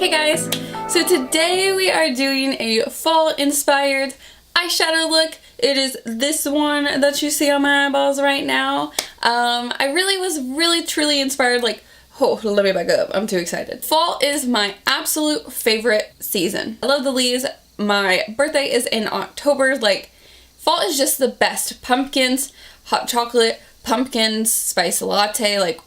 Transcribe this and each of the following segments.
Hey guys! So today we are doing a fall inspired eyeshadow look. It is this one that you see on my eyeballs right now. I was truly inspired, like, oh, let me back up. I'm too excited. Fall is my absolute favorite season. I love the leaves. My birthday is in October. Like, fall is just the best. Pumpkins, hot chocolate, pumpkins, spice latte, like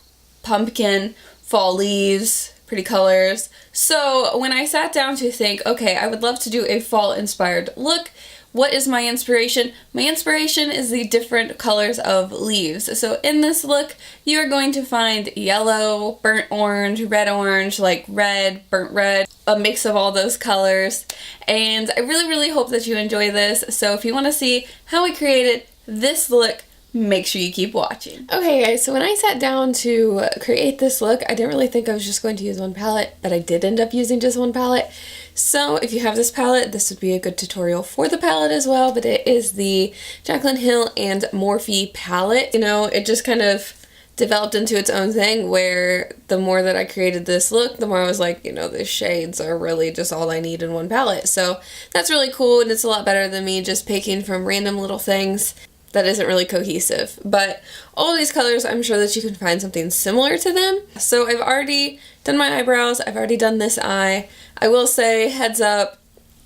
pumpkin, fall leaves, pretty colors. So when I sat down to think, okay, I would love to do a fall inspired look, what is my inspiration? My inspiration is the different colors of leaves. So in this look, you are going to find yellow, burnt orange, like red, burnt red, a mix of all those colors. And I really hope that you enjoy this. So if you want to see how I created this look, make sure you keep watching. Okay guys, so when I sat down to create this look, I didn't really think I was just going to use one palette, but I did end up using just one palette. So if you have this palette, this would be a good tutorial for the palette as well, but it is the Jaclyn HillxMorphe Palette. You know, it just kind of developed into its own thing where the more that I created this look, the more I was like, you know, the shades are really just all I need in one palette. So that's really cool, and it's a lot better than me just picking from random little things that isn't really cohesive. But all of these colors, I'm sure that you can find something similar to them. So I've already done my eyebrows, I've already done this eye. I will say, heads up,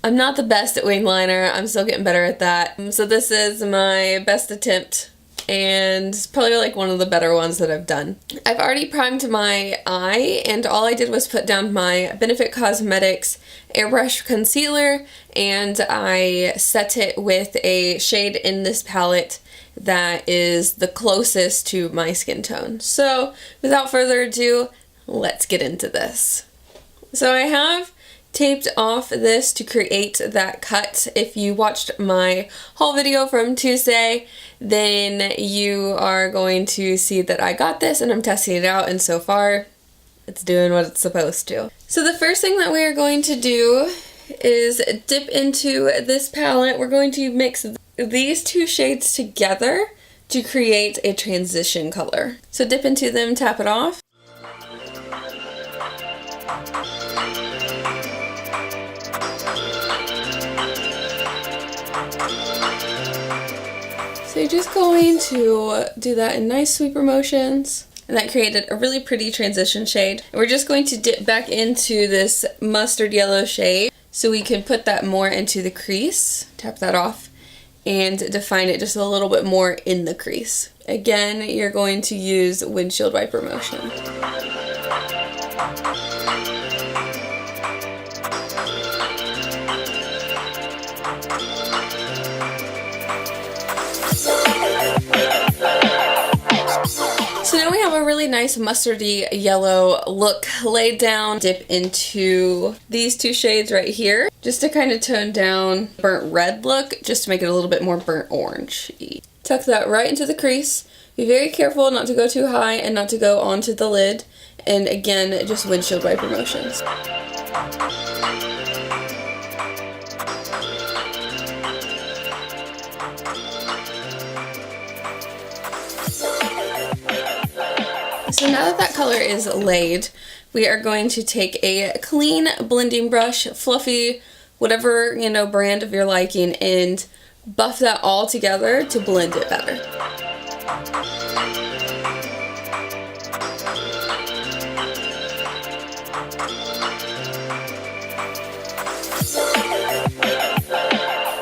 I'm not the best at wing liner. I'm still getting better at that. So this is my best attempt, and it's probably like one of the better ones that I've done. I've already primed my eye, and all I did was put down my Benefit Cosmetics Airbrush Concealer, and I set it with a shade in this palette that is the closest to my skin tone. So without further ado, let's get into this. So I have taped off this to create that cut. If you watched my haul video from Tuesday, then you are going to see that I got this and I'm testing it out, and so far it's doing what it's supposed to. So the first thing that we are going to do is dip into this palette. We're going to mix these two shades together to create a transition color. So dip into them, tap it off. So you're just going to do that in nice sweeper motions. And that created a really pretty transition shade. And we're just going to dip back into this mustard yellow shade so we can put that more into the crease. Tap that off and define it just a little bit more in the crease. Again, you're going to use windshield wiper motion. So now we have a really nice mustardy yellow look laid down. Dip into these two shades right here just to kind of tone down burnt red look, just to make it a little bit more burnt orange. Tuck that right into the crease. Be very careful not to go too high and not to go onto the lid. And again, just windshield wiper motions. So now that color is laid, we are going to take a clean blending brush, fluffy, whatever, you know, brand of your liking, and buff that all together to blend it better.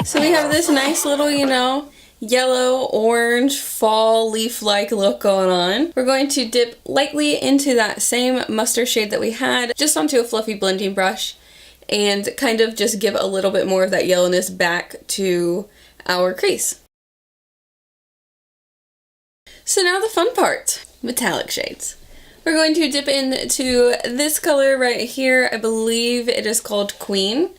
So we have this nice little, you know, yellow, orange, fall leaf-like look going on. We're going to dip lightly into that same mustard shade that we had, just onto a fluffy blending brush, and kind of just give a little bit more of that yellowness back to our crease. So now the fun part, metallic shades. We're going to dip into this color right here. I believe it is called Queen.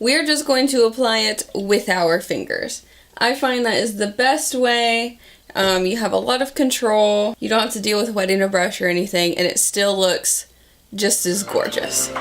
We're just going to apply it with our fingers. I find that is the best way. You have a lot of control. You don't have to deal with wetting a brush or anything, and it still looks just as gorgeous.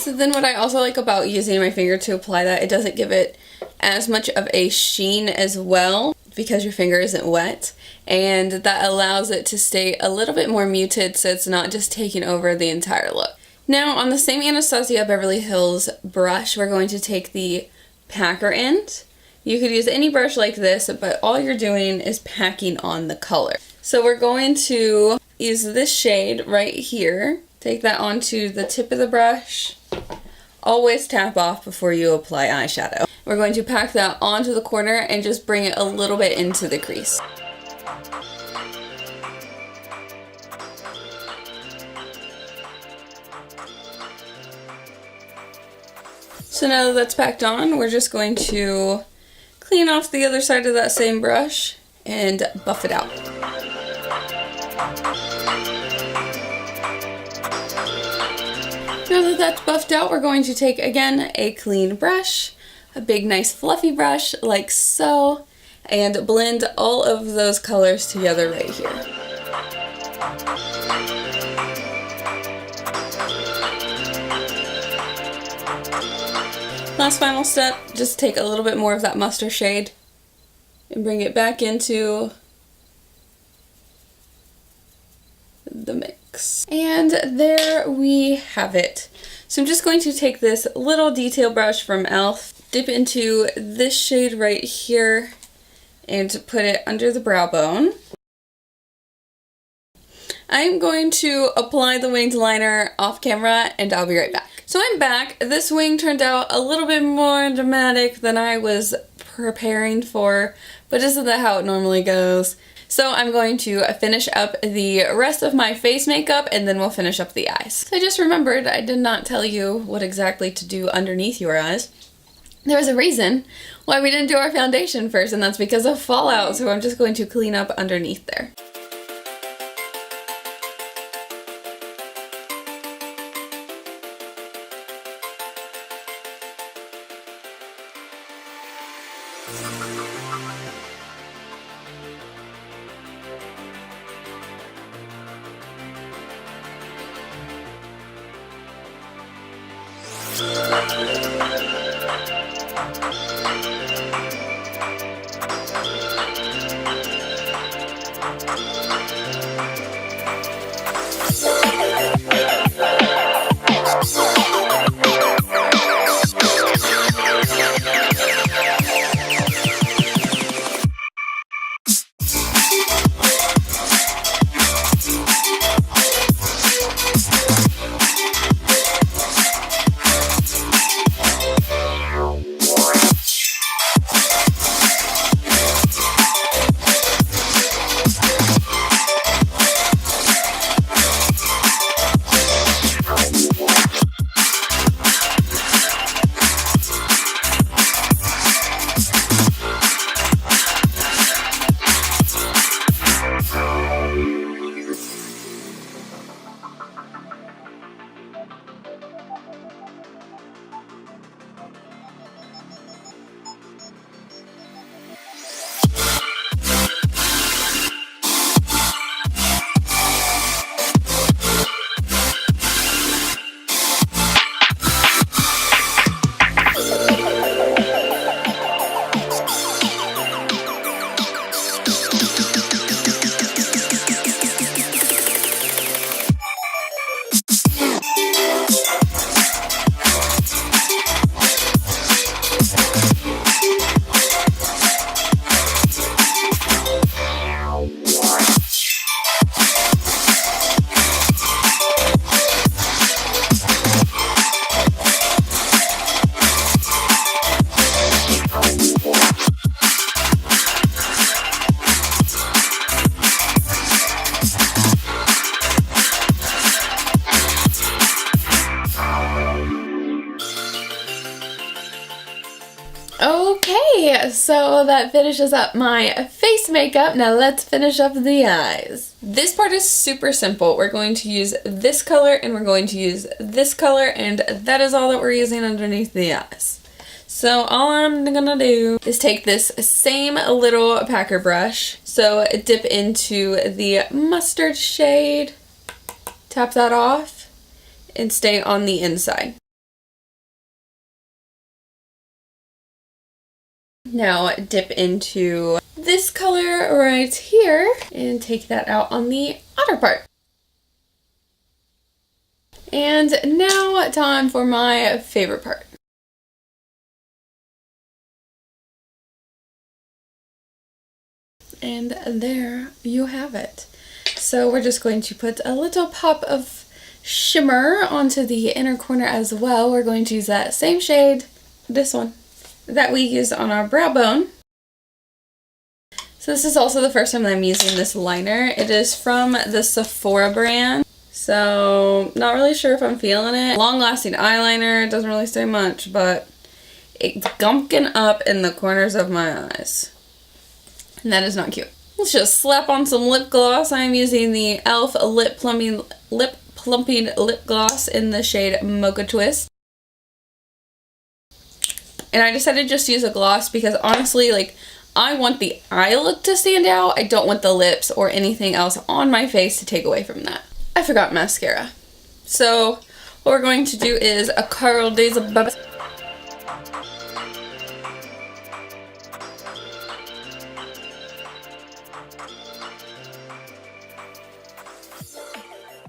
So then what I also like about using my finger to apply that, it doesn't give it as much of a sheen as well because your finger isn't wet, and that allows it to stay a little bit more muted so it's not just taking over the entire look. Now on the same Anastasia Beverly Hills brush, we're going to take the packer end. You could use any brush like this, but all you're doing is packing on the color. So we're going to use this shade right here. Take that onto the tip of the brush. Always tap off before you apply eyeshadow. We're going to pack that onto the corner and just bring it a little bit into the crease. So now that that's packed on, we're just going to clean off the other side of that same brush and buff it out. Now that that's buffed out, we're going to take, again, a clean brush, a big nice fluffy brush like so, and blend all of those colors together right here. Last final step, just take a little bit more of that mustard shade and bring it back into the mix. And there we have it. So I'm just going to take this little detail brush from e.l.f., dip into this shade right here, and put it under the brow bone. I'm going to apply the winged liner off camera and I'll be right back. So I'm back. This wing turned out a little bit more dramatic than I was preparing for, but isn't that how it normally goes? So I'm going to finish up the rest of my face makeup and then we'll finish up the eyes. So I just remembered I did not tell you what exactly to do underneath your eyes. There was a reason why we didn't do our foundation first, and that's because of fallout, so I'm just going to clean up underneath there. Okay, so that finishes up my face makeup. Now let's finish up the eyes. This part is super simple. We're going to use this color and we're going to use this color, and that is all that we're using underneath the eyes. So all I'm gonna do is take this same little packer brush, so dip into the mustard shade, tap that off, and stay on the inside. Now dip into this color right here and take that out on the outer part. And now time for my favorite part. And there you have it. So we're just going to put a little pop of shimmer onto the inner corner as well. We're going to use that same shade, this one, that we used on our brow bone. So this is also the first time that I'm using this liner. It is from the Sephora brand. So not really sure if I'm feeling it. Long lasting eyeliner, it doesn't really say much, but it's gumping up in the corners of my eyes. And that is not cute. Let's just slap on some lip gloss. I'm using the e.l.f. Lip Plumping Lip Gloss in the shade Mocha Twist. And I decided to just use a gloss because honestly, like, I want the eye look to stand out. I don't want the lips or anything else on my face to take away from that. I forgot mascara. So what we're going to do is a Carl Days of Bubbles.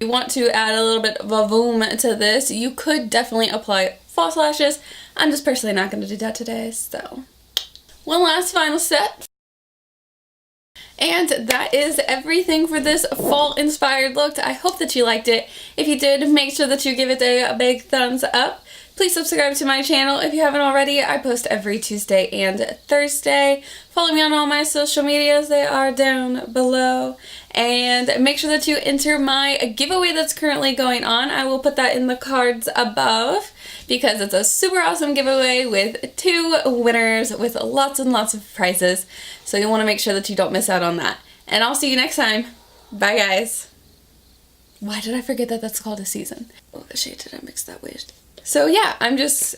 You want to add a little bit of a volume to this. You could definitely apply false lashes. I'm just personally not going to do that today, so. One last final set. And that is everything for this fall inspired look. I hope that you liked it. If you did, make sure that you give it a big thumbs up. Please subscribe to my channel if you haven't already. I post every Tuesday and Thursday. Follow me on all my social medias. They are down below. And make sure that you enter my giveaway that's currently going on. I will put that in the cards above because it's a super awesome giveaway with 2 winners with lots and lots of prizes. So you want to make sure that you don't miss out on that. And I'll see you next time. Bye, guys. Why did I forget that that's called a season? What shade did I mix that with? So yeah, I'm just